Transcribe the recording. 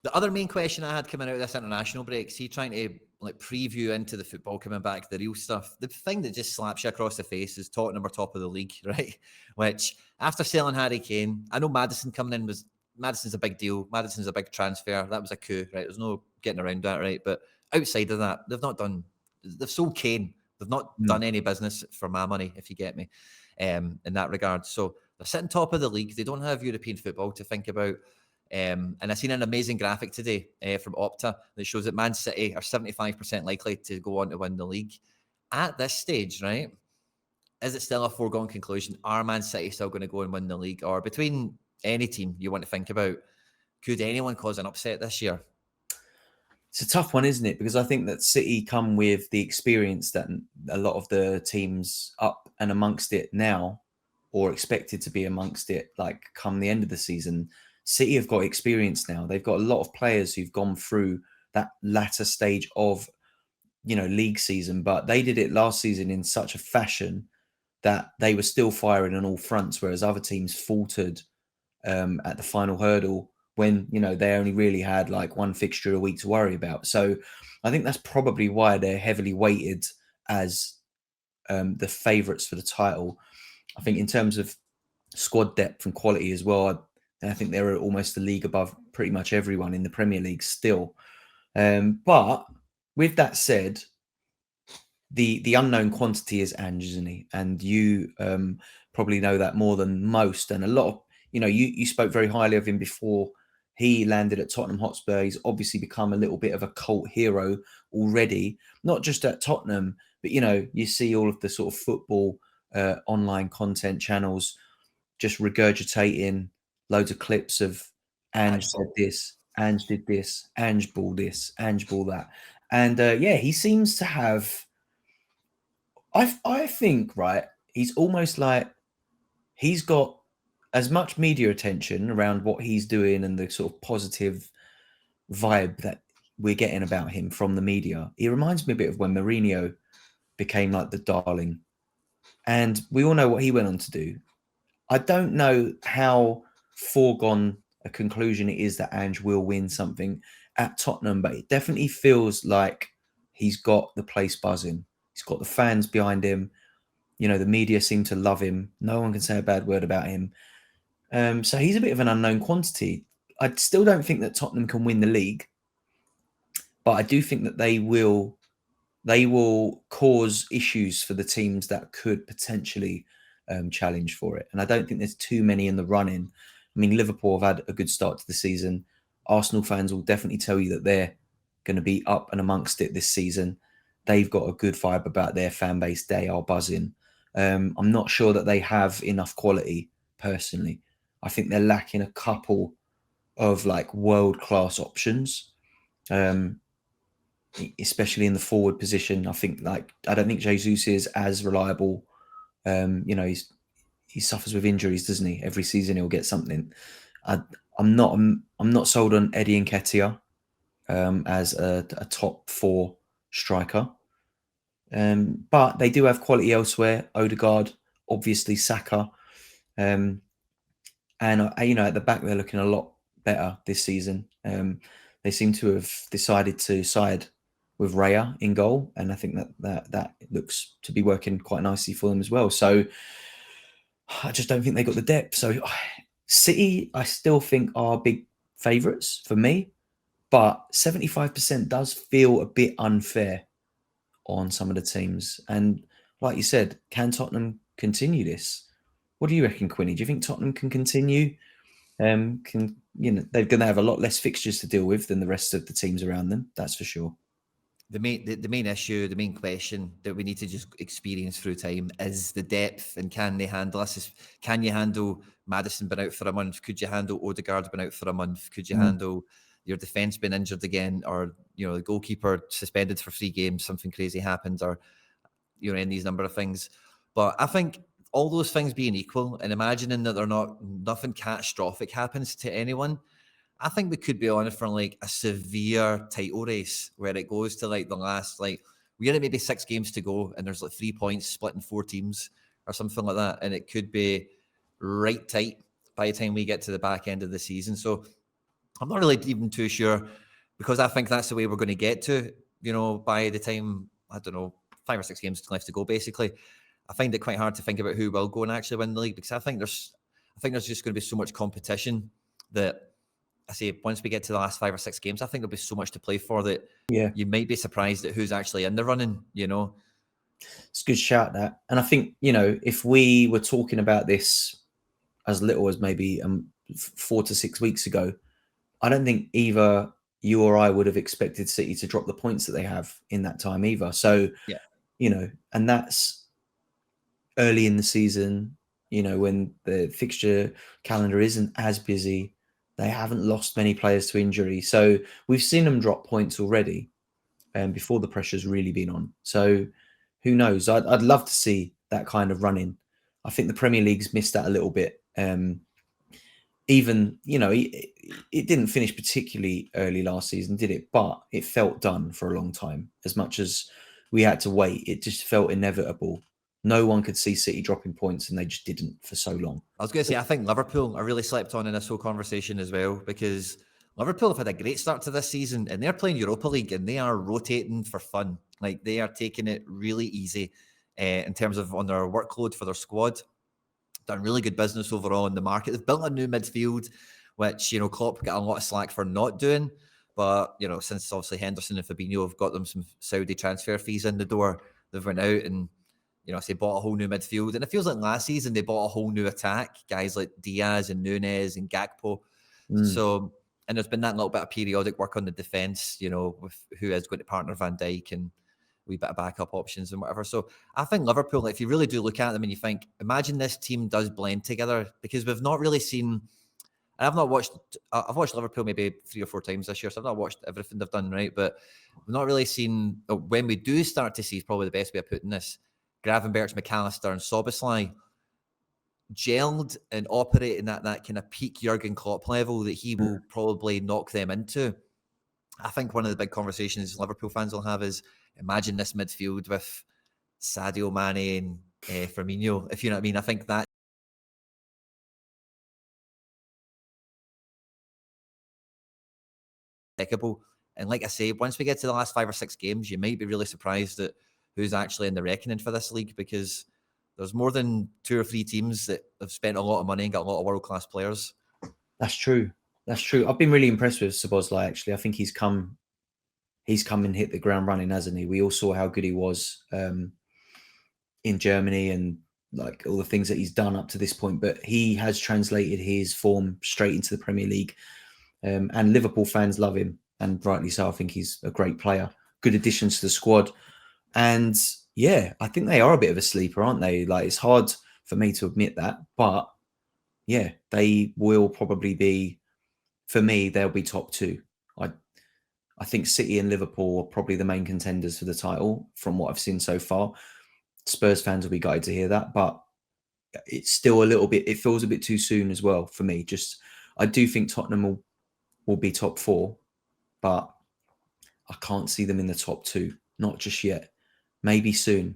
The other main question I had coming out of this international break, see, trying to like preview into the football coming back, the real stuff. The thing that just slaps you across the face is Tottenham are top of the league, right? Which after selling Harry Kane, I know Maddison coming in Maddison's a big deal. Maddison's a big transfer. That was a coup, right? There's no getting around that, right? But outside of that, they've sold Kane. They've not done any business for my money, if you get me, in that regard. So they're sitting top of the league. They don't have European football to think about. And I seen an amazing graphic today from Opta that shows that Man City are 75% likely to go on to win the league. At this stage, right, is it still a foregone conclusion? Are Man City still going to go and win the league? Or between any team you want to think about, could anyone cause an upset this year? It's a tough one, isn't it? Because I think that City come with the experience that a lot of the teams up and amongst it now, or expected to be amongst it, like come the end of the season. City have got experience now. They've got a lot of players who've gone through that latter stage of, league season, but they did it last season in such a fashion that they were still firing on all fronts, whereas other teams faltered at the final hurdle when they only really had like one fixture a week to worry about. So I think that's probably why they're heavily weighted as the favourites for the title. I think in terms of squad depth and quality as well, I think they're almost the league above pretty much everyone in the Premier League still. But with that said, the unknown quantity is Ange, isn't he? And you probably know that more than most. And a lot of, you spoke very highly of him before he landed at Tottenham Hotspur. He's obviously become a little bit of a cult hero already, not just at Tottenham, but, you see all of the sort of football online content channels just regurgitating loads of clips of Ange said this, Ange did this, Ange ball this, Ange ball that. And yeah, he seems to have I think, right, he's almost like he's got as much media attention around what he's doing and the sort of positive vibe that we're getting about him from the media. He reminds me a bit of when Mourinho became like the darling. And we all know what he went on to do. I don't know how foregone a conclusion it is that Ange will win something at Tottenham, but it definitely feels like he's got the place buzzing. He's got the fans behind him. The media seem to love him. No one can say a bad word about him. So he's a bit of an unknown quantity. I still don't think that Tottenham can win the league, but I do think that they will cause issues for the teams that could potentially challenge for it. And I don't think there's too many in the running. I mean, Liverpool have had a good start to the season. Arsenal fans will definitely tell you that they're going to be up and amongst it this season. They've got a good vibe about their fan base. They are buzzing. I'm not sure that they have enough quality personally. I think they're lacking a couple of like world-class options. Especially in the forward position. I don't think Jesus is as reliable. He suffers with injuries, doesn't he? Every season he'll get something. I'm not sold on Eddie Nketiah as a top 4 striker. But they do have quality elsewhere. Odegaard, obviously Saka, and at the back they're looking a lot better this season. They seem to have decided to side with Raya in goal, and I think that looks to be working quite nicely for them as well. So I just don't think they got the depth. So City, I still think are big favourites for me, but 75% does feel a bit unfair on some of the teams. And like you said, can Tottenham continue this? What do you reckon, Quinny? Do you think Tottenham can continue? They're going to have a lot less fixtures to deal with than the rest of the teams around them. That's for sure. The main issue, the main question that we need to just experience through time is the depth, and can they handle this? Can you handle Maddison been out for a month? Could you handle Odegaard been out for a month? Could you handle your defence being injured again, or the goalkeeper suspended for 3 games, something crazy happened, or in these number of things? But I think all those things being equal, and imagining that nothing catastrophic happens to anyone, I think we could be on for like a severe title race where it goes to like the last, like we're at maybe 6 games to go and there's like 3 points split in 4 teams or something like that. And it could be right tight by the time we get to the back end of the season. So I'm not really even too sure, because I think that's the way we're going to get to, by the time, I don't know, 5 or 6 games left to go, basically. I find it quite hard to think about who will go and actually win the league, because I think there's just going to be so much competition that, I say, once we get to the last 5 or 6 games, I think there'll be so much to play for that you might be surprised at who's actually in the running, It's a good shout, that. And I think, if we were talking about this as little as maybe 4 to 6 weeks ago, I don't think either you or I would have expected City to drop the points that they have in that time either. So, and that's early in the season, when the fixture calendar isn't as busy. They haven't lost many players to injury. So we've seen them drop points already before the pressure's really been on. So who knows? I'd love to see that kind of running. I think the Premier League's missed that a little bit. Even, it didn't finish particularly early last season, did it? But it felt done for a long time. As much as we had to wait, it just felt inevitable. No one could see City dropping points, and they just didn't for so long. I was going to say, I think Liverpool are really slept on in this whole conversation as well, because Liverpool have had a great start to this season, and they're playing Europa League, and they are rotating for fun. Like, they are taking it really easy in terms of on their workload for their squad. Done really good business overall in the market. They've built a new midfield, which, Klopp got a lot of slack for not doing. But, since obviously Henderson and Fabinho have got them some Saudi transfer fees in the door, they've went out and, say bought a whole new midfield. And it feels like last season they bought a whole new attack, guys like Diaz and Nunez and Gakpo. So, and there's been that little bit of periodic work on the defence, with who is going to partner Van Dijk and wee bit of backup options and whatever. So I think Liverpool, if you really do look at them and you think, imagine this team does blend together, because we've not really seen, I've watched Liverpool maybe 3 or 4 times this year, so I've not watched everything they've done, right? But we've not really seen, when we do start to see, is probably the best way of putting this, Gravenberch, McAllister and Szoboszlai gelled and operating at that kind of peak Jurgen Klopp level that he will probably knock them into. I think one of the big conversations Liverpool fans will have is, imagine this midfield with Sadio Mane and Firmino, if you know what I mean. I think that impeccable. And like I say, once we get to the last 5 or 6 games, you might be really surprised at who's actually in the reckoning for this league, because there's more than 2 or 3 teams that have spent a lot of money and got a lot of world-class players. That's true. I've been really impressed with Szoboszlai, actually. I think he's come and hit the ground running, hasn't he? We all saw how good he was in Germany and like all the things that he's done up to this point, but he has translated his form straight into the Premier League. And Liverpool fans love him, and rightly so. I think he's a great player, good addition to the squad. And yeah, I think they are a bit of a sleeper, aren't they? Like, it's hard for me to admit that, but yeah, they will probably be, for me, they'll be top 2. I think City and Liverpool are probably the main contenders for the title from what I've seen so far. Spurs fans will be gutted to hear that, but it's still a little bit, it feels a bit too soon as well for me. I do think Tottenham will be top 4, but I can't see them in the top 2. Not just yet. Maybe soon.